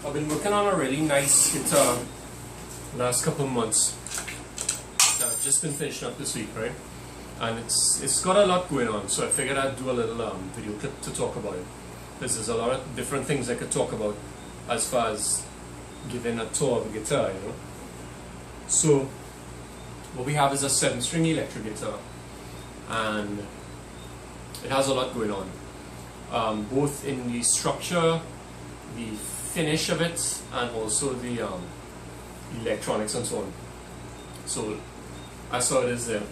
I've been working on a really nice guitar the last couple of months. I've just been finishing up this week, right? And it's got a lot going on, so I figured I'd do a little video clip to talk about it. Because there's a lot of different things I could talk about as far as giving a tour of a guitar, you know. So what we have is a 7-string electric guitar, and it has a lot going on, both in the structure, the finish of it, and also the electronics and so on. So that's how it is there,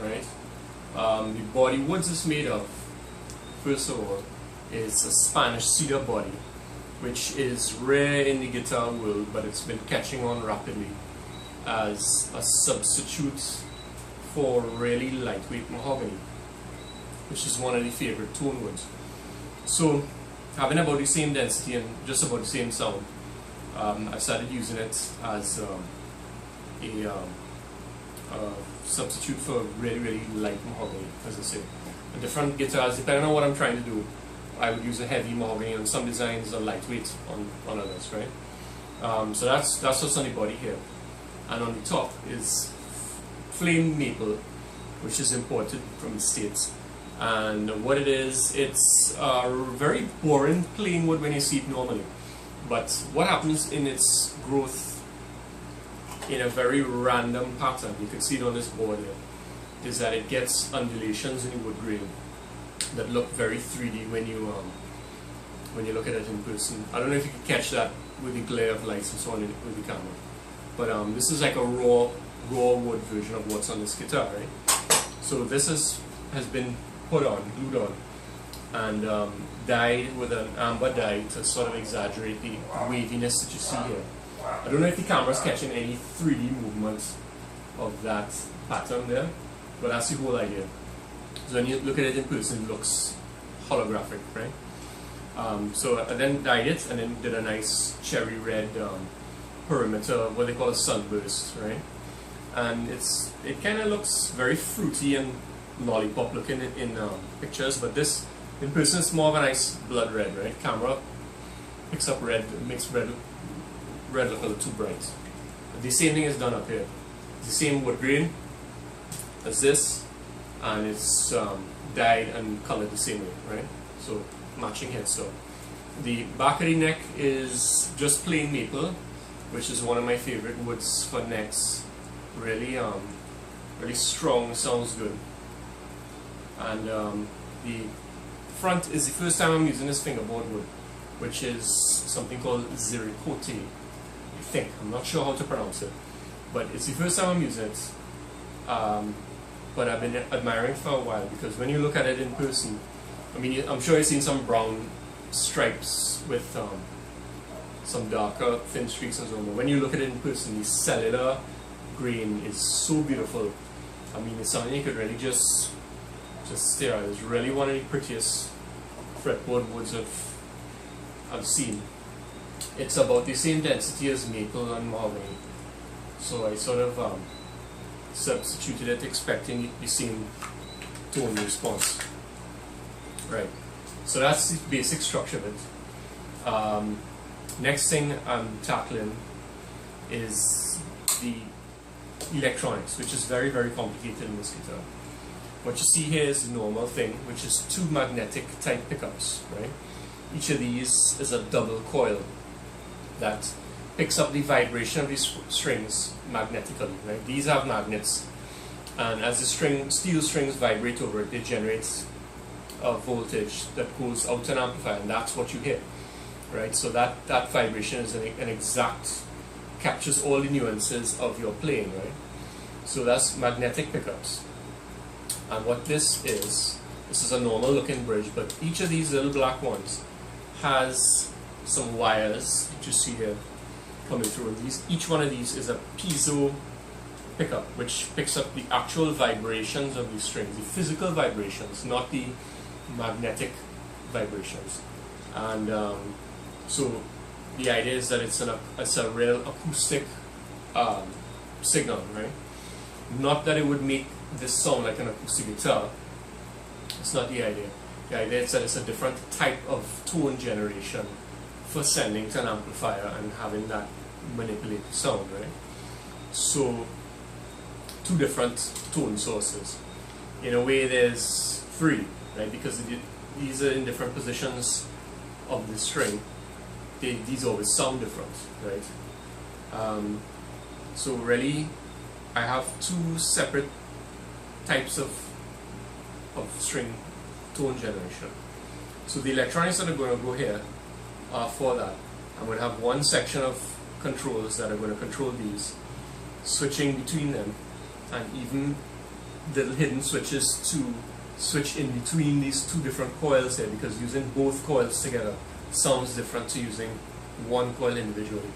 right? The body woods is made of, first of all, is a Spanish cedar body, which is rare in the guitar world, but it's been catching on rapidly as a substitute for really lightweight mahogany, which is one of the favorite tone woods. So having about the same density and just about the same sound, I started using it as a substitute for really light mahogany, as I say. And different guitars, depending on what I'm trying to do, I would use a heavy mahogany, and some designs are lightweight on others, right? So that's what's on the body here. And on the top is flame maple, which is imported from the States. And what it is, it's a very boring plain wood when you see it normally. But what happens in its growth in a very random pattern, you can see it on this board here, is that it gets undulations in the wood grain that look very 3D when you look at it in person. I don't know if you can catch that with the glare of lights and so on with the camera. But this is like a raw wood version of what's on this guitar, right? So this has been put on, glued on, and dyed with an amber dye to sort of exaggerate the waviness that you see here. I don't know if the camera's catching any 3D movements of that pattern there, but that's the whole idea. So when you look at it in person, it looks holographic, right? So I then dyed it and then did a nice cherry red perimeter, what they call a sunburst, right? And it kind of looks very fruity and lollipop looking in pictures, but this in person is more of a nice blood red, right? Camera picks up red, makes red look a little too bright. The same thing is done up here. It's the same wood grain as this, and it's dyed and colored the same way, right? So matching headstock. The back of the neck is just plain maple, which is one of my favorite woods for necks. Really strong, sounds good. And the front is the first time I'm using this fingerboard wood, which is something called ziricote, I think. I'm not sure how to pronounce it, but it's the first time I'm using it. But I've been admiring it for a while, because when you look at it in person, I mean, I'm sure you've seen some brown stripes with some darker thin streaks and so on, but when you look at it in person, the cellular grain is so beautiful. I mean, it's something you could really just stare at. It's really one of the prettiest fretboard woods I've seen. It's about the same density as maple and mahogany, so I sort of substituted it expecting the same tone response. Right, so that's the basic structure of it. Next thing I'm tackling is the electronics, which is very complicated in this guitar. What you see here is the normal thing, which is 2 magnetic type pickups, right? Each of these is a double coil that picks up the vibration of these strings magnetically, right? These have magnets, and as the steel strings vibrate over it, they generate a voltage that goes out to an amplifier, and that's what you hear, right? So that vibration is an exact, captures all the nuances of your playing, right? So that's magnetic pickups. And what this is a normal looking bridge, but each of these little black ones has some wires that you see here coming through, and each one of these is a piezo pickup, which picks up the actual vibrations of these strings, the physical vibrations, not the magnetic vibrations. And so the idea is that it's a real acoustic signal, right? Not that it would make this sound like an acoustic guitar. It's not the idea. The idea is that it's a different type of tone generation for sending to an amplifier and having that manipulate the sound, right? So, two different tone sources. In a way, there's three, right? Because these are in different positions of the string. These always sound different, right? So really, I have two separate types of string tone generation. So the electronics that are going to go here are for that. I'm going to have one section of controls that are going to control these, switching between them, and even little hidden switches to switch in between these two different coils here, because using both coils together sounds different to using one coil individually.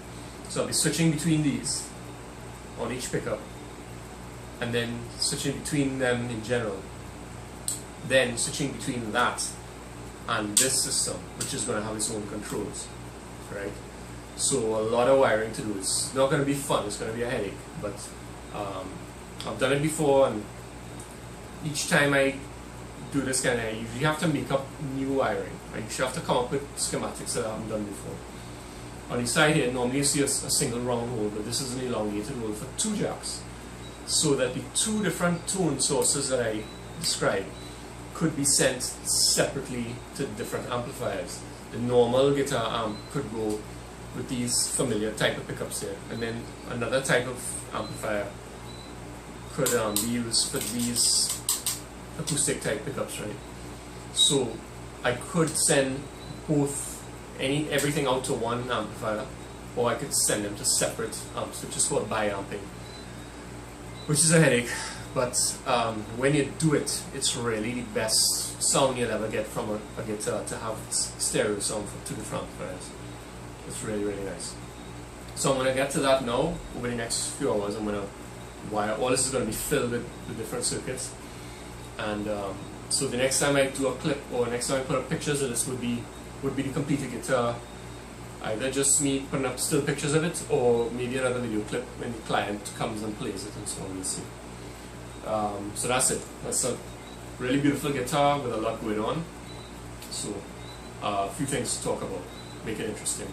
So I'll be switching between these on each pickup, and then switching between them in general, then switching between that and this system, which is going to have its own controls, right? So a lot of wiring to do. It's not going to be fun, it's going to be a headache, but I've done it before, and each time I do this kind of, I usually have to make up new wiring. I usually have to come up with schematics that I haven't done before. On the side here, normally you see a single round hole, but this is an elongated hole for two jacks, so that the two different tone sources that I described could be sent separately to different amplifiers. The normal guitar amp could go with these familiar type of pickups here, and then another type of amplifier could be used for these acoustic type pickups, right? So I could send everything out to one amplifier, or I could send them to separate amps, which is called bi-amping, which is a headache. But when you do it, it's really the best sound you'll ever get from a guitar, to have stereo sound for two different amplifiers. It's really, really nice. So I'm going to get to that now. Over the next few hours, I'm going to wire. All this is going to be filled with different circuits. And so the next time I do a clip, or next time I put up pictures of this, would be the completed guitar. Either just me putting up still pictures of it, or maybe another video clip when the client comes and plays it, and so on. We'll see. So that's it. That's a really beautiful guitar with a lot going on. So a few things to talk about. Make it interesting.